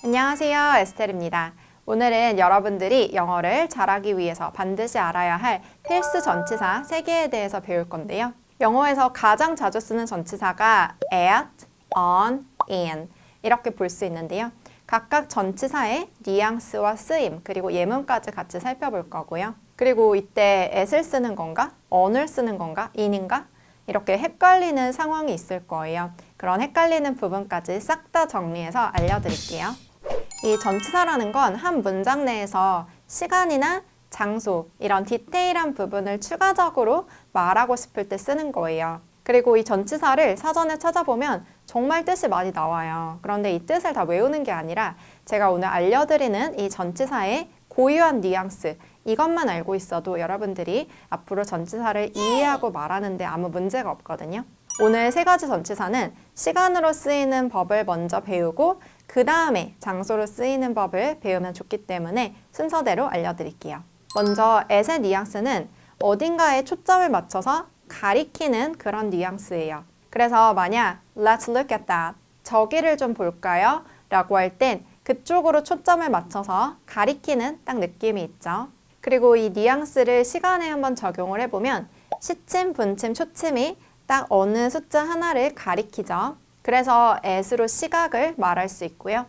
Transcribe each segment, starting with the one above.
안녕하세요, 에스텔입니다. 오늘은 여러분들이 영어를 잘하기 위해서 반드시 알아야 할 필수 전치사 3개에 대해서 배울 건데요. 영어에서 가장 자주 쓰는 전치사가 at, on, in 이렇게 볼 수 있는데요. 각각 전치사의 뉘앙스와 쓰임, 그리고 예문까지 같이 살펴볼 거고요. 그리고 이때 at을 쓰는 건가? on을 쓰는 건가? in인가? 이렇게 헷갈리는 상황이 있을 거예요. 그런 헷갈리는 부분까지 싹 다 정리해서 알려드릴게요. 이 전치사라는 건 한 문장 내에서 시간이나 장소, 이런 디테일한 부분을 추가적으로 말하고 싶을 때 쓰는 거예요. 그리고 이 전치사를 사전에 찾아보면 정말 뜻이 많이 나와요. 그런데 이 뜻을 다 외우는 게 아니라 제가 오늘 알려드리는 이 전치사의 고유한 뉘앙스, 이것만 알고 있어도 여러분들이 앞으로 전치사를 이해하고 말하는데 아무 문제가 없거든요. 오늘 3가지 전치사는 시간으로 쓰이는 법을 먼저 배우고 그 다음에 장소로 쓰이는 법을 배우면 좋기 때문에 순서대로 알려드릴게요. 먼저 at의 뉘앙스는 어딘가에 초점을 맞춰서 가리키는 그런 뉘앙스예요. 그래서 만약 let's look at that, 저기를 좀 볼까요? 라고 할 땐 그쪽으로 초점을 맞춰서 가리키는 딱 느낌이 있죠. 그리고 이 뉘앙스를 시간에 한번 적용을 해보면 시침, 분침, 초침이 딱 어느 숫자 하나를 가리키죠. 그래서 at으로 시각을 말할 수 있고요.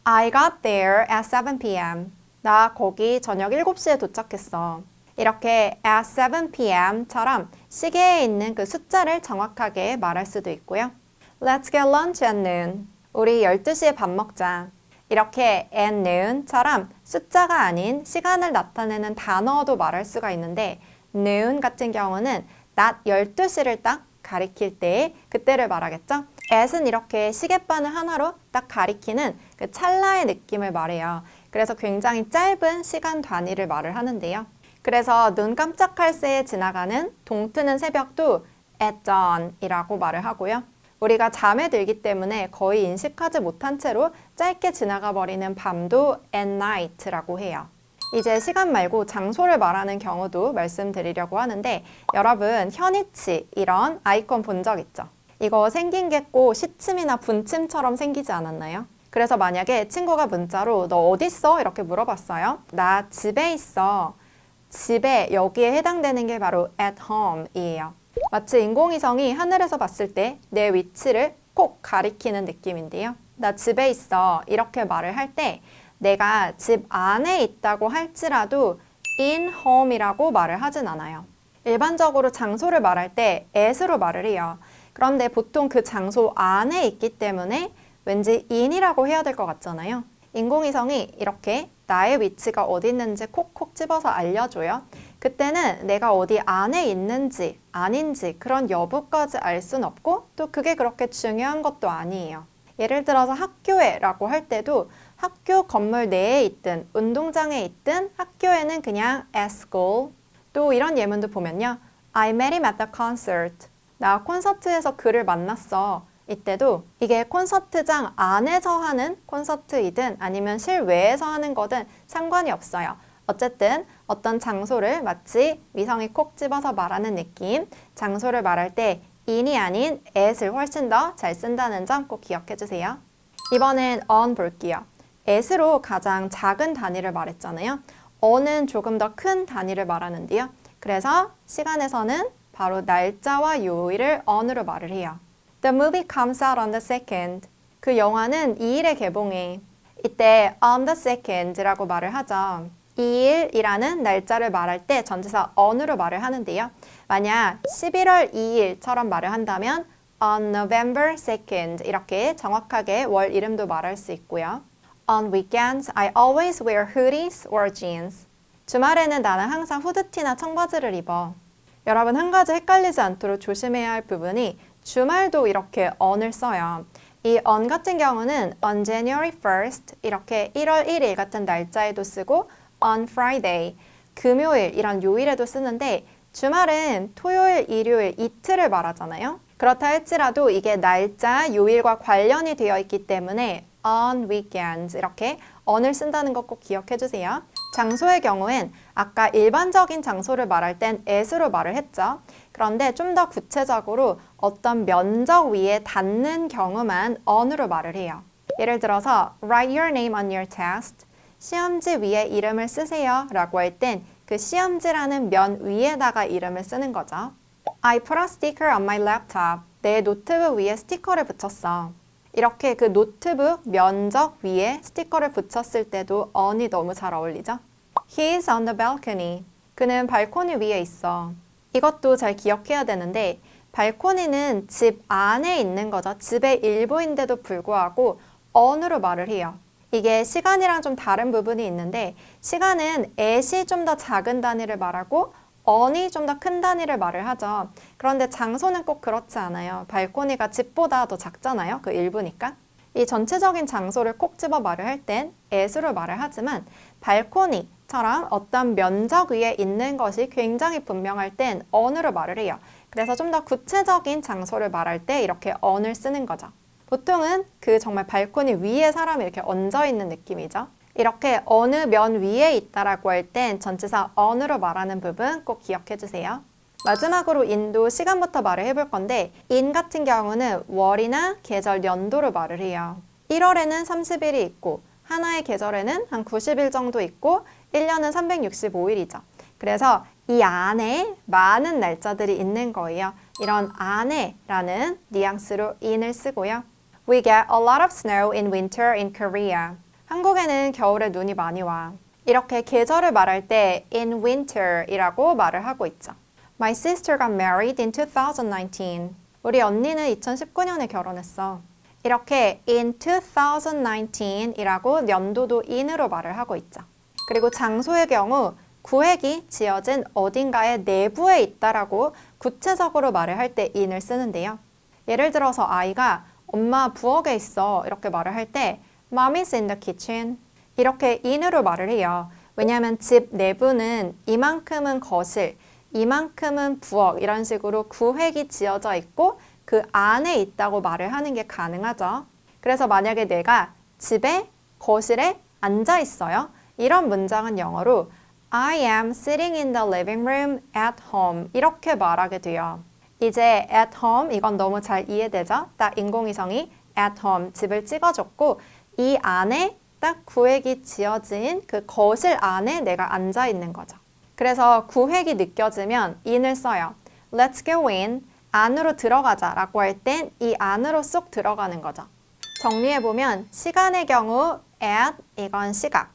I got there at 7 p.m. 나 거기 저녁 7시에 도착했어. 이렇게 at 7 p.m.처럼 시계에 있는 그 숫자를 정확하게 말할 수도 있고요. Let's get lunch at noon. 우리 12시에 밥 먹자. 이렇게 at noon처럼 숫자가 아닌 시간을 나타내는 단어도 말할 수가 있는데 noon 같은 경우는 낮 12시를 딱 가리킬 때 그때를 말하겠죠? at은 이렇게 시계바늘 하나로 딱 가리키는 그 찰나의 느낌을 말해요. 그래서 굉장히 짧은 시간 단위를 말을 하는데요. 그래서 눈 깜짝할 새에 지나가는 동트는 새벽도 at dawn이라고 말을 하고요. 우리가 잠에 들기 때문에 거의 인식하지 못한 채로 짧게 지나가 버리는 밤도 at night라고 해요. 이제 시간 말고 장소를 말하는 경우도 말씀드리려고 하는데 여러분 현이치 이런 아이콘 본 적 있죠? 이거 생긴 게 꼭 시침이나 분침처럼 생기지 않았나요? 그래서 만약에 친구가 문자로 너 어디 있어? 이렇게 물어봤어요. 나 집에 있어. 집에 여기에 해당되는 게 바로 at home이에요. 마치 인공위성이 하늘에서 봤을 때 내 위치를 꼭 가리키는 느낌인데요. 나 집에 있어. 이렇게 말을 할 때 내가 집 안에 있다고 할지라도 in home이라고 말을 하진 않아요. 일반적으로 장소를 말할 때 at으로 말을 해요. 그런데 보통 그 장소 안에 있기 때문에 왠지 in이라고 해야 될 것 같잖아요. 인공위성이 이렇게 나의 위치가 어디 있는지 콕콕 집어서 알려줘요. 그때는 내가 어디 안에 있는지 아닌지 그런 여부까지 알 순 없고 또 그게 그렇게 중요한 것도 아니에요. 예를 들어서 학교에 라고 할 때도 학교 건물 내에 있든 운동장에 있든 학교에는 그냥 at school. 또 이런 예문도 보면요. I met him at the concert. 나 콘서트에서 그를 만났어. 이때도 이게 콘서트장 안에서 하는 콘서트이든 아니면 실외에서 하는 거든 상관이 없어요. 어쨌든 어떤 장소를 마치 위성이 콕 집어서 말하는 느낌, 장소를 말할 때 in이 아닌 at을 훨씬 더 잘 쓴다는 점 꼭 기억해 주세요. 이번엔 on 볼게요. at으로 가장 작은 단위를 말했잖아요. on은 조금 더 큰 단위를 말하는데요. 그래서 시간에서는 바로 날짜와 요일을 on으로 말을 해요. The movie comes out on the 2nd. 그 영화는 2일에 개봉해. 이때 on the 2nd라고 말을 하죠. 2일이라는 날짜를 말할 때 전치사 on으로 말을 하는데요. 만약 11월 2일처럼 말을 한다면 on November 2nd 이렇게 정확하게 월 이름도 말할 수 있고요. On weekends, I always wear hoodies or jeans. 주말에는 나는 항상 후드티나 청바지를 입어. 여러분 한 가지 헷갈리지 않도록 조심해야 할 부분이 주말도 이렇게 on을 써요. 이 on 같은 경우는 on January 1st 이렇게 1월 1일 같은 날짜에도 쓰고 on Friday, 금요일 이런 요일에도 쓰는데 주말은 토요일, 일요일 이틀을 말하잖아요. 그렇다 할지라도 이게 날짜, 요일과 관련이 되어 있기 때문에 on weekends 이렇게 on을 쓴다는 거 꼭 기억해 주세요. 장소의 경우엔 아까 일반적인 장소를 말할 땐 at으로 말을 했죠. 그런데 좀 더 구체적으로 어떤 면적 위에 닿는 경우만 on으로 말을 해요. 예를 들어서 write your name on your test. 시험지 위에 이름을 쓰세요 라고 할 땐 그 시험지라는 면 위에다가 이름을 쓰는 거죠. I put a sticker on my laptop. 내 노트북 위에 스티커를 붙였어. 이렇게 그 노트북 면적 위에 스티커를 붙였을 때도 on이 너무 잘 어울리죠? He is on the balcony. 그는 발코니 위에 있어. 이것도 잘 기억해야 되는데 발코니는 집 안에 있는 거죠. 집의 일부인데도 불구하고 on으로 말을 해요. 이게 시간이랑 좀 다른 부분이 있는데 시간은 at이 좀 더 작은 단위를 말하고 on이 좀 더 큰 단위를 말을 하죠. 그런데 장소는 꼭 그렇지 않아요. 발코니가 집보다 더 작잖아요. 그 일부니까. 이 전체적인 장소를 콕 집어 말을 할 땐 at으로 말을 하지만 발코니처럼 어떤 면적 위에 있는 것이 굉장히 분명할 땐 on으로 말을 해요. 그래서 좀 더 구체적인 장소를 말할 때 이렇게 on을 쓰는 거죠. 보통은 그 정말 발코니 위에 사람이 이렇게 얹어 있는 느낌이죠. 이렇게 어느 면 위에 있다라고 할 땐 전치사 on으로 말하는 부분 꼭 기억해 주세요. 마지막으로 in도 시간부터 말을 해볼 건데 in 같은 경우는 월이나 계절 연도로 말을 해요. 1월에는 30일이 있고 하나의 계절에는 한 90일 정도 있고 1년은 365일이죠. 그래서 이 안에 많은 날짜들이 있는 거예요. 이런 안에라는 뉘앙스로 in을 쓰고요. We get a lot of snow in winter in Korea. 한국에는 겨울에 눈이 많이 와. 이렇게 계절을 말할 때 in winter이라고 말을 하고 있죠. My sister got married in 2019. 우리 언니는 2019년에 결혼했어. 이렇게 in 2019이라고 연도도 in으로 말을 하고 있죠. 그리고 장소의 경우 구획이 지어진 어딘가의 내부에 있다라고 구체적으로 말을 할 때 in을 쓰는데요. 예를 들어서 아이가 엄마 부엌에 있어 이렇게 말을 할 때 Mom is in the kitchen 이렇게 in으로 말을 해요. 왜냐하면 집 내부는 이만큼은 거실, 이만큼은 부엌 이런 식으로 구획이 지어져 있고 그 안에 있다고 말을 하는 게 가능하죠. 그래서 만약에 내가 집에 거실에 앉아 있어요. 이런 문장은 영어로 I am sitting in the living room at home 이렇게 말하게 돼요. 이제 at home 이건 너무 잘 이해되죠? 딱 인공위성이 at home 집을 찍어줬고 이 안에 딱 구획이 지어진 그 거실 안에 내가 앉아 있는 거죠. 그래서 구획이 느껴지면 in을 써요. Let's go in. 안으로 들어가자 라고 할 땐 이 안으로 쏙 들어가는 거죠. 정리해보면 시간의 경우 at 이건 시각,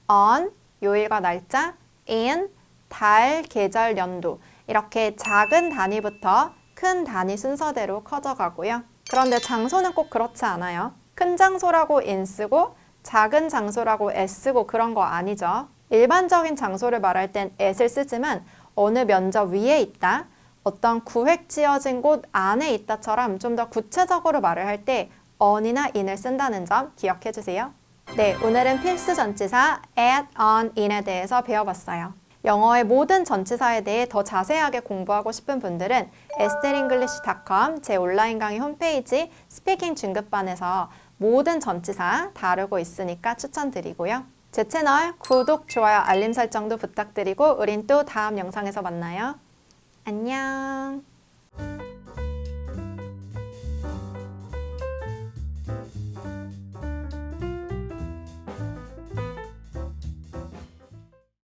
on 요일과 날짜, in 달, 계절, 연도 이렇게 작은 단위부터 큰 단위 순서대로 커져가고요. 그런데 장소는 꼭 그렇지 않아요. 큰 장소라고 in 쓰고 작은 장소라고 s 쓰고 그런 거 아니죠. 일반적인 장소를 말할 땐 at을 쓰지만 어느 면적 위에 있다, 어떤 구획 지어진 곳 안에 있다처럼 좀 더 구체적으로 말을 할 때 on이나 in을 쓴다는 점 기억해 주세요. 네, 오늘은 필수 전치사 at, on, in에 대해서 배워봤어요. 영어의 모든 전치사에 대해 더 자세하게 공부하고 싶은 분들은 esteringlish.com 제 온라인 강의 홈페이지 스피킹 중급반에서 모든 전치사 다루고 있으니까 추천드리고요. 제 채널 구독, 좋아요, 알림 설정도 부탁드리고 우린 또 다음 영상에서 만나요. 안녕.